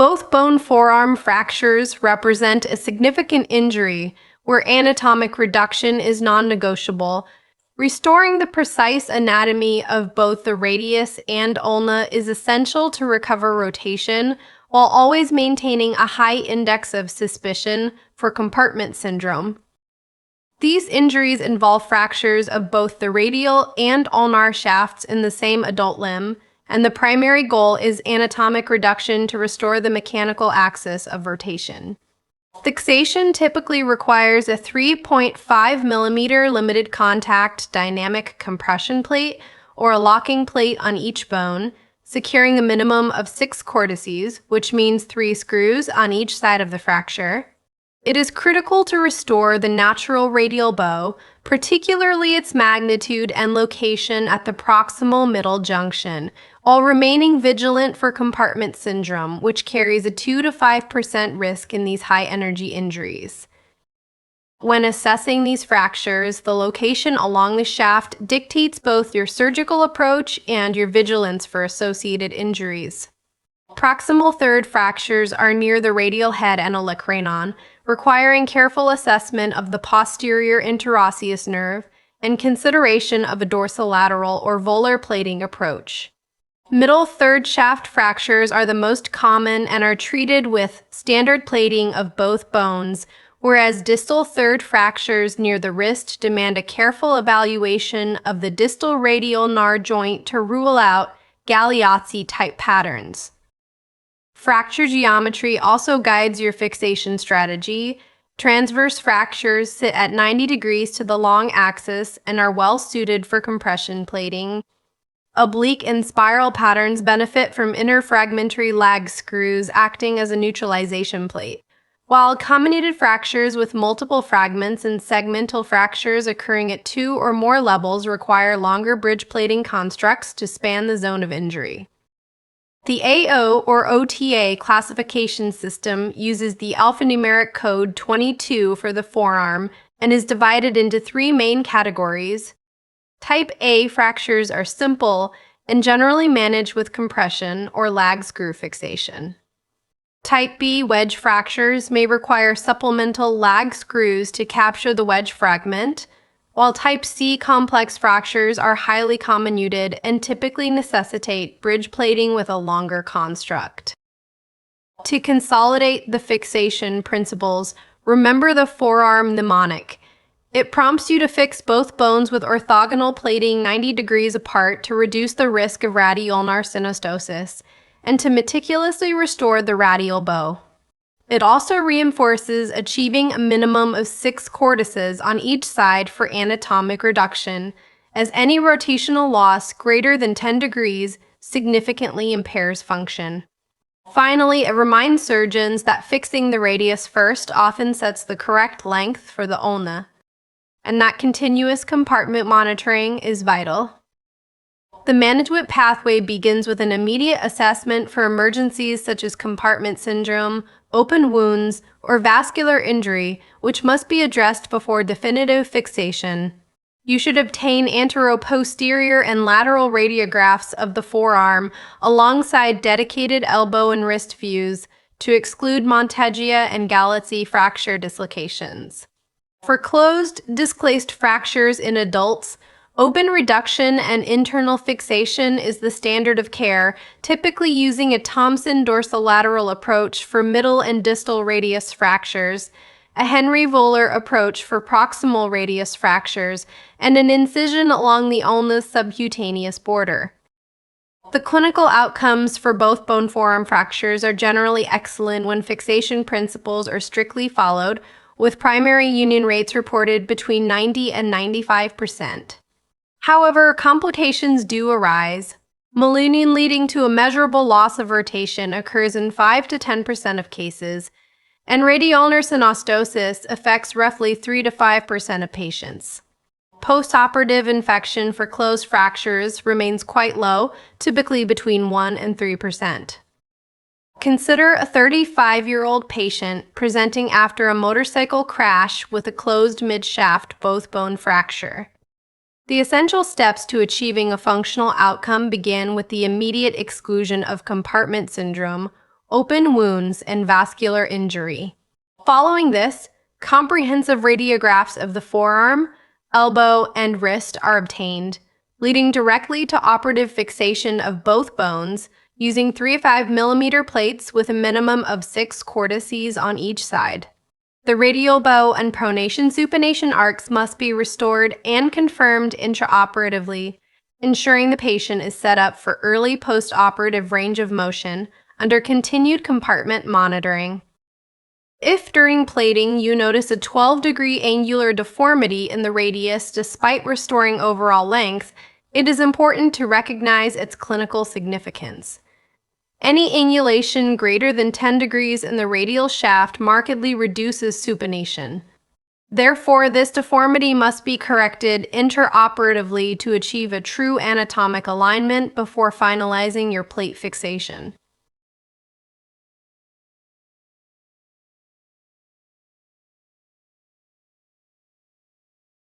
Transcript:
Both bone forearm fractures represent a significant injury where anatomic reduction is non-negotiable. Restoring the precise anatomy of both the radius and ulna is essential to recover rotation while always maintaining a high index of suspicion for compartment syndrome. These injuries involve fractures of both the radial and ulnar shafts in the same adult limb, and the primary goal is anatomic reduction to restore the mechanical axis of rotation. Fixation typically requires a 3.5 mm limited contact dynamic compression plate or a locking plate on each bone, securing a minimum of 6 cortices, which means 3 screws on each side of the fracture. It is critical to restore the natural radial bow, particularly its magnitude and location at the proximal middle junction, while remaining vigilant for compartment syndrome, which carries a 2 to 5% risk in these high-energy injuries. When assessing these fractures, the location along the shaft dictates both your surgical approach and your vigilance for associated injuries. Proximal third fractures are near the radial head and olecranon, requiring careful assessment of the posterior interosseous nerve and consideration of a dorsolateral or volar plating approach. Middle third shaft fractures are the most common and are treated with standard plating of both bones, whereas distal third fractures near the wrist demand a careful evaluation of the distal radial ulnar joint to rule out Galeazzi-type patterns. Fracture geometry also guides your fixation strategy. Transverse fractures sit at 90 degrees to the long axis and are well suited for compression plating. Oblique and spiral patterns benefit from interfragmentary lag screws acting as a neutralization plate, while comminuted fractures with multiple fragments and segmental fractures occurring at 2 or more levels require longer bridge plating constructs to span the zone of injury. The AO or OTA classification system uses the alphanumeric code 22 for the forearm and is divided into 3 main categories. Type A fractures are simple and generally managed with compression or lag screw fixation. Type B wedge fractures may require supplemental lag screws to capture the wedge fragment, while Type C complex fractures are highly comminuted and typically necessitate bridge plating with a longer construct. To consolidate the fixation principles, remember the forearm mnemonic. It prompts you to fix both bones with orthogonal plating 90 degrees apart to reduce the risk of radial-ulnar synostosis and to meticulously restore the radial bow. It also reinforces achieving a minimum of 6 cortices on each side for anatomic reduction, as any rotational loss greater than 10 degrees significantly impairs function. Finally, it reminds surgeons that fixing the radius first often sets the correct length for the ulna, and that continuous compartment monitoring is vital. The management pathway begins with an immediate assessment for emergencies such as compartment syndrome, open wounds, or vascular injury, which must be addressed before definitive fixation. You should obtain anteroposterior and lateral radiographs of the forearm alongside dedicated elbow and wrist views to exclude Monteggia and Galeazzi fracture dislocations. For closed, displaced fractures in adults, open reduction and internal fixation is the standard of care, typically using a Thompson dorsolateral approach for middle and distal radius fractures, a Henry volar approach for proximal radius fractures, and an incision along the ulna's subcutaneous border. The clinical outcomes for both bone forearm fractures are generally excellent when fixation principles are strictly followed, with primary union rates reported between 90 and 95%. However, complications do arise. Malunion leading to a measurable loss of rotation occurs in 5 to 10% of cases, and radial-ulnar synostosis affects roughly 3 to 5% of patients. Postoperative infection for closed fractures remains quite low, typically between 1 and 3%. Consider a 35-year-old patient presenting after a motorcycle crash with a closed midshaft both bone fracture. The essential steps to achieving a functional outcome begin with the immediate exclusion of compartment syndrome, open wounds, and vascular injury. Following this, comprehensive radiographs of the forearm, elbow, and wrist are obtained, leading directly to operative fixation of both bones using 3 to 5 millimeter plates with a minimum of 6 cortices on each side. The radial bow and pronation supination arcs must be restored and confirmed intraoperatively, ensuring the patient is set up for early post-operative range of motion under continued compartment monitoring. If during plating you notice a 12-degree angular deformity in the radius despite restoring overall length, it is important to recognize its clinical significance. Any angulation greater than 10 degrees in the radial shaft markedly reduces supination. Therefore, this deformity must be corrected intraoperatively to achieve a true anatomic alignment before finalizing your plate fixation.